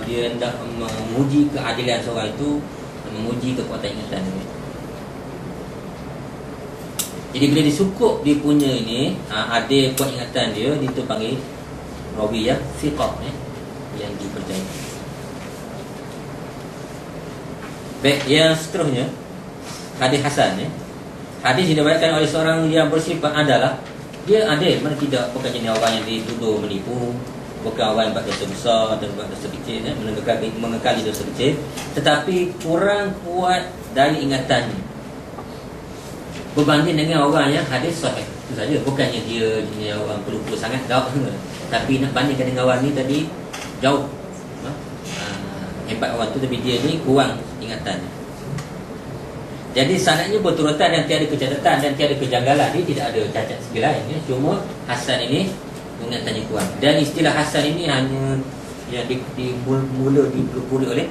dia hendak menguji keadilan seorang itu, menguji kekuatan ingatan dia. Jadi bila disukup dia punya ini, ada kuat ingatan dia, itu panggil rawi yang thiqah, yang dipercayai. Baik, yang seterusnya hadis hasan. Hadis diriwayatkan oleh seorang yang bersifat adalah dia adil, mana tidak, bukan jenis orang yang dituduh menipu, bukan orang yang buat dosa besar dan buat dosa kecil, mengekali dosa kecil, tetapi kurang kuat dari ingatannya berbanding dengan orang yang hadis sahih. Itu saja, bukannya dia jenis orang pelupa sangat, tapi nak bandingkan dengan orang ni tadi jauh hebat orang tu, tapi dia ni kurang ingatannya. Jadi sanadnya berturutan dan tiada kecacatan dan tiada kejanggalan. Dia tidak ada cacat segi lain, cuma hasan ini ingatannya kurang. Dan istilah hasan ini hanya yang mula dipelopori oleh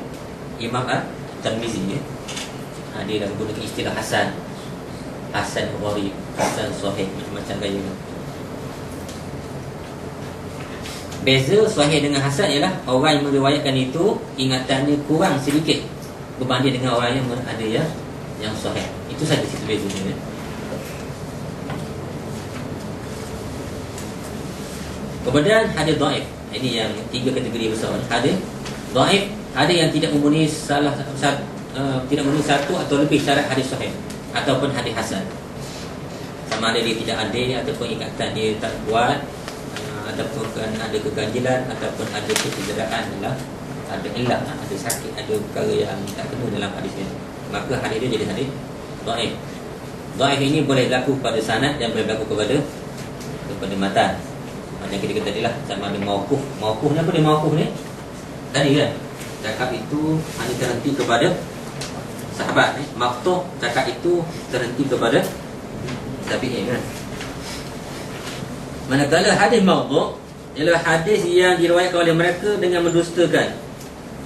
Imam At-Tirmizi. Dia dah menggunakan istilah hasan, hasan gharib, hasan sahih, macam-macam gaya. Beza sahih dengan hasan ialah orang yang meriwayatkan itu ingatannya kurang sedikit berbanding dengan orang yang ada yang sahih. Itu saja situ bezanya. Kemudian hadis dhaif. Ini yang tiga kategori besar. Hadis dhaif, ada yang tidak memenuhi tidak memenuhi satu atau lebih syarat hadis sahih ataupun hadis hasan. Sama ada dia tidak adil ataupun ikatan dia tak kuat, ataupun ada keganjilan ataupun ada kecederaan, ada ilah, ada sakit, ada perkara yang tak kena dalam hadis ini, maka hadis dia jadi hadis dhaif. Dhaif ini boleh berlaku pada sanad dan boleh berlaku kepada matan. Macam kita kata tadi lah, sama ada mauquf. Mauquf ni apa dia mauquf ni? Tadi kan, cakap itu hanya terhenti kepada sahabat. Maqtu' cakap itu terhenti kepada tabi'in kan. Manakala hadis mawdu' ialah hadis yang diriwayatkan oleh mereka dengan mendustakan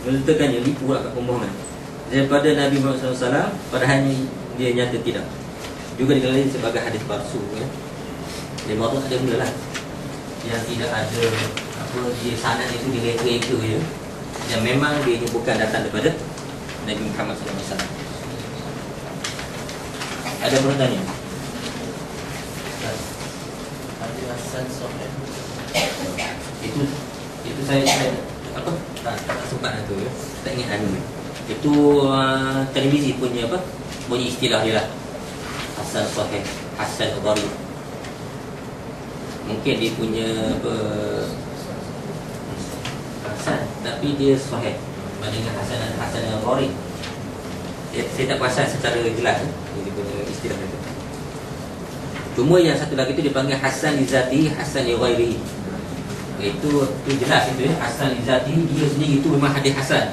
yang lipu kat pembohongan daripada Nabi Muhammad SAW, padahal dia nyata tidak. Juga dikenali sebagai hadis palsu ya. Dia mawdu' ada mula lah, yang tidak ada dia sanad itu direka-reka je, yang memang dia ini bukan datang daripada Nabi Muhammad SAW. Ada pertanyaan? Hadis hasan sahih. Itu saya apa? Tak sempat tu ya. Tak ingat anu. Itu televisi punya apa? Punya istilah dia lah. Hasan sahih, hasan gharib. Mungkin dia punya apa, hasan tapi dia sahih bandingkan hasan yang gharib. Saya tak perasan secara jelas dia punya istilah itu. Cuma yang satu lagi tu dipanggil hasan li zati, hasan li ghairihi. Itu jelas itu ya, hasan li zati, dia sendiri itu memang hadis hasan.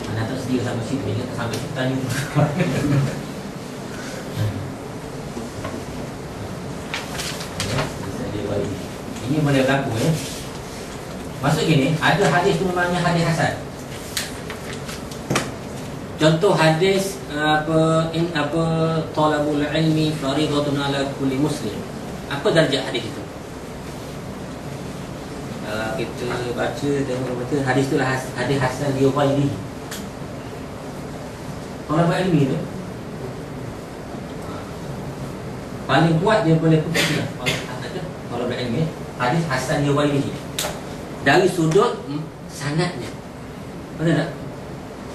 Mana tak sedia sampai situ, ingat sampai situ tanya. Ini boleh berlaku ya. Maksud gini, ada hadis tu memangnya hadis hasan. Contoh hadis talabul ilmi fariidatun ala kulli muslim. Apa darjah hadis itu? Kita baca hadis tu lah hadis hasan li ghairihi. Talabul ilmi tu paling kuat dia boleh pergi lah. Talabul ilmi hadis hasan li ghairihi dari sudut sanadnya. Betul tak?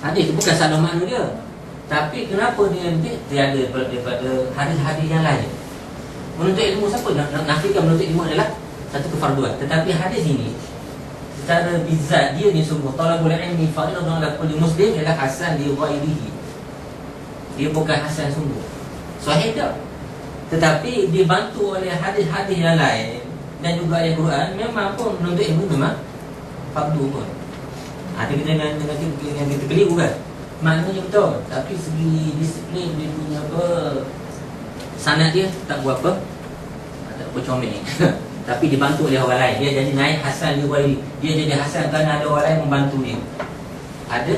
Hadis itu bukan salah makna dia, tapi kenapa dia tiada daripada hadis-hadis yang lain. Menuntut ilmu siapa nak nafikan menuntut ilmu adalah satu kefarduan. Tetapi hadis ini secara bizat dia ni sungguh talabul ilmi fariidatun ala kulli muslim ialah hasan li ghairihi. Dia bukan hasan sungguh sahih dah, tetapi dibantu oleh hadis-hadis yang lain dan juga ayat Quran. Memang pun menuntut ilmu memang fardu pun. Kita dengan kita keliru kan, maknanya betul, tapi segi disiplin dia punya apa, sanad dia tak buat apa, tak bercomel. Tapi dibantu oleh orang lain, dia jadi naik hasan li ghairihi. Dia jadi hasan kerana ada orang lain membantu dia. Ada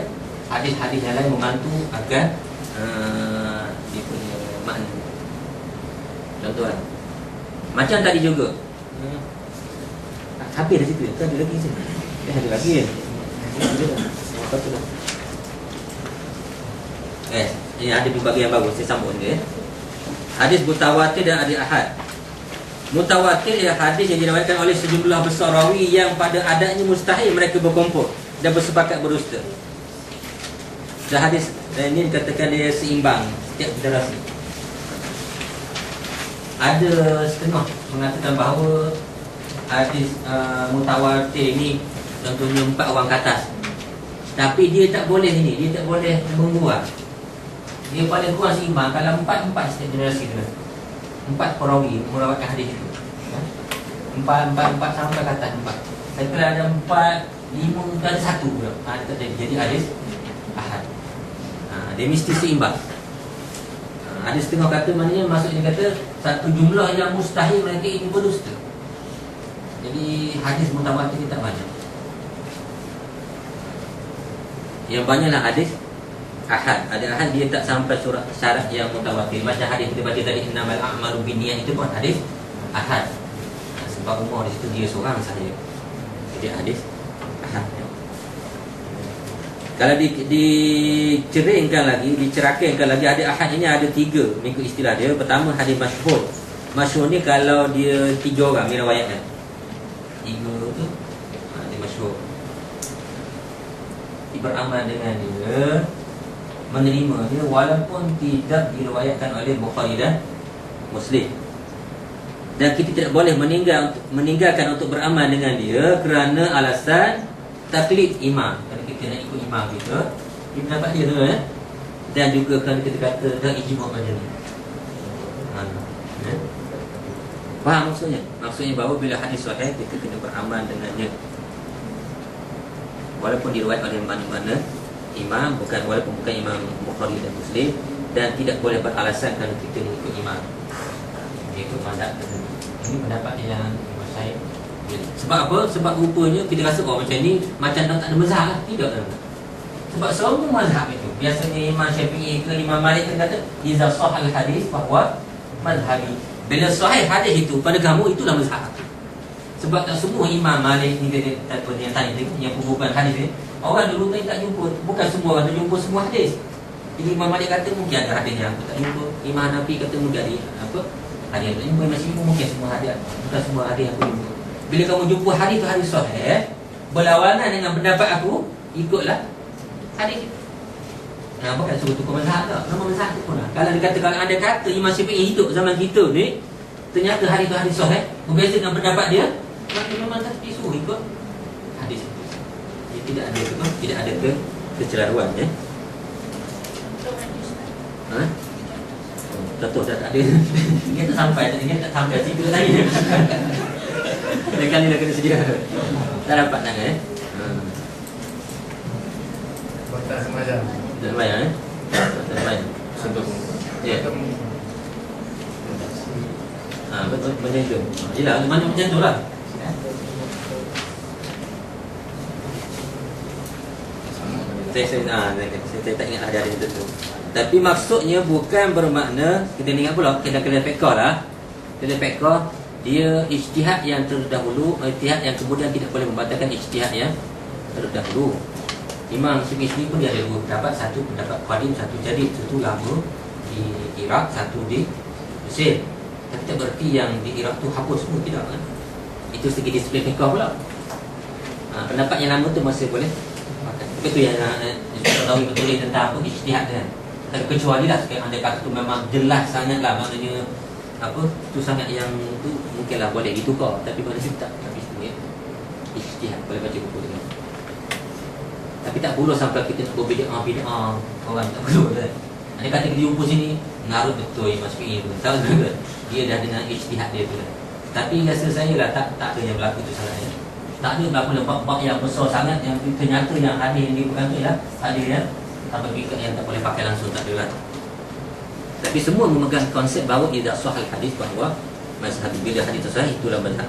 hadis-hadis yang lain membantu agar dia punya makna. Contoh lah, Macam tadi juga. Habis dah situ. Ada lagi sini. Ada lagi kan? Apa dah? Ini ada beberapa yang bagus. Saya sambung dia. Hadis mutawatir dan hadis ahad. Mutawatir ialah hadis yang diriwayatkan oleh sejumlah besar rawi yang pada adatnya mustahil mereka berkumpul dan bersepakat berdusta. Dan hadis ini dikatakan dia seimbang setiap generasi. Ada setengah mengatakan bahawa hadis mutawatir ini contohnya 4 orang ke atas. Tapi dia tak boleh ini, dia tak boleh membuat. Dia paling kurang seimbang kalau 4 setiap generasi tu. 4 perawi meriwayatkan hadis itu. 4 sampai ke atas 4. Tapi kalau ada 4, 5 ada 1 pula. Jadi hadis ahad. Dia mesti seimbang. Ada setengah kata maknanya maksudnya kata satu jumlah yang mustahil mereka ini berdusta. Jadi hadis mutawatir ni tak banyak. Yang banyaklah hadis ahad. Ada ahad dia tak sampai syarat yang mutawatir. Macam hadis kita baca tadi innamal a'malu binniyat itu pun hadis ahad. Sebab umur di situ dia seorang sahaja. Jadi hadis ahad. Kalau diceringkan lagi, dicerahkan lagi, hadis ahad ini ada 3 mengikut istilah dia. Pertama hadis masyhur. Masyhur ni kalau dia 3 orang meriwayatkan. 3 tu hadis masyhur. Beramal dengan dia, menerima dia walaupun tidak diriwayatkan oleh Bukhari dan Muslim. Dan kita tidak boleh meninggalkan untuk beramal dengan dia kerana alasan taklid imam. Kalau kita nak ikut imam kita dapat dia tu dan juga kerana kita kata dah ijma' macam ni. Faham maksudnya? Maksudnya bahawa bila hadis sahih kita kena beramal dengannya. Walaupun diriwayat oleh mana-mana imam, walaupun bukan imam Bukhari dan Muslim, dan tidak boleh beralasan kerana kita mengikut imam. Itu pendapat. Ini pendapat yang saya. Sebab apa? Sebab rupanya kita rasa macam ni macam tak ada mazhab lah. Tidak kan? Sebab semua mazhab itu biasanya Imam Syafi'i ke Imam Malik kan kata iza sahih hadis bahwa mazhabi. Bila sahih hadis itu pada kamu itulah mazhab. Sebab tak semua Imam Malik ni dia yang tanya yang pembukaan hadis ni, orang dulu tak jumpa, bukan semua orang tak jumpa semua hadis. Jadi Imam Malik kata mungkin ada hadis yang aku tak jumpa. Imam Hanafi kata mungkin ada hadis yang tak jumpa. Mungkin semua hadis, bukan semua hadis yang aku jumpa. Bila kamu jumpa hadis tu hadis sahih berlawanan dengan pendapat aku, ikutlah hadis itu. Bukan suruh tukar mazhab tak. Nama mazhab tu pun lah. Kalau dia kata, kalau anda kata Imam Syafi'i hidup zaman kita ni, ternyata hadis tu hadis sahih berbeza dengan pendapat dia, maka memang tak disuruh ikut hadis itu. Jadi tidak ada kecelaruan ya. Contoh dah tak ada. Dia tak sampai situ lagi. Kali dah kena sedia. Tak dapat nak Tak sembahyang. Tak sembahyang Tak sembahyang. Sebab ya. Betul macam itu. Yalah, mana macam tu lah. Saya tak ingat ada itu tu. Tapi maksudnya bukan bermakna kita ingat pula kita kena fiqh lah. Kita fiqh dia ijtihad yang terdahulu, ijtihad yang kemudian tidak boleh membatalkan ijtihad yang terdahulu. Imam Syafi'i pun dia ada 2 pendapat, satu pendapat qadim, satu jadid, satu lama di Iraq, satu di Mesir. Tapi tak berarti yang di Iraq tu hapus semua, tidak kan? Itu segi disiplin fiqh pula. Pendapat yang lama tu masih boleh makan. Tapi tu yang tahu betul tentang apa ijtihad kan. Tapi kecuali lah sekali anda kata tu memang jelas sangatlah, maknanya apa tu sangat yang tu mungkinlah boleh ditukar, tapi pada sini tak habis ni ijtihad boleh baca buku dengan. Tapi tak perlu sampai kita nak berbid'ah orang tak perlu kan. Anda kata kita jumpa sini ngarut betul Imam Syafi'i tu. Tahu juga dia dah dengan ijtihad dia tu kan. Tapi rasa saya lah tak ada yang berlaku tu salahnya. Tak ada berlaku bab yang besar sangat yang ternyata yang hadis yang dipegang tu lah hadis yang sampai fikir yang tak boleh pakai langsung, tak ada lah. Tapi semua memegang konsep bahawa idza sahih hadis bahawa mazhab bila hadis sahih itulah mazhab.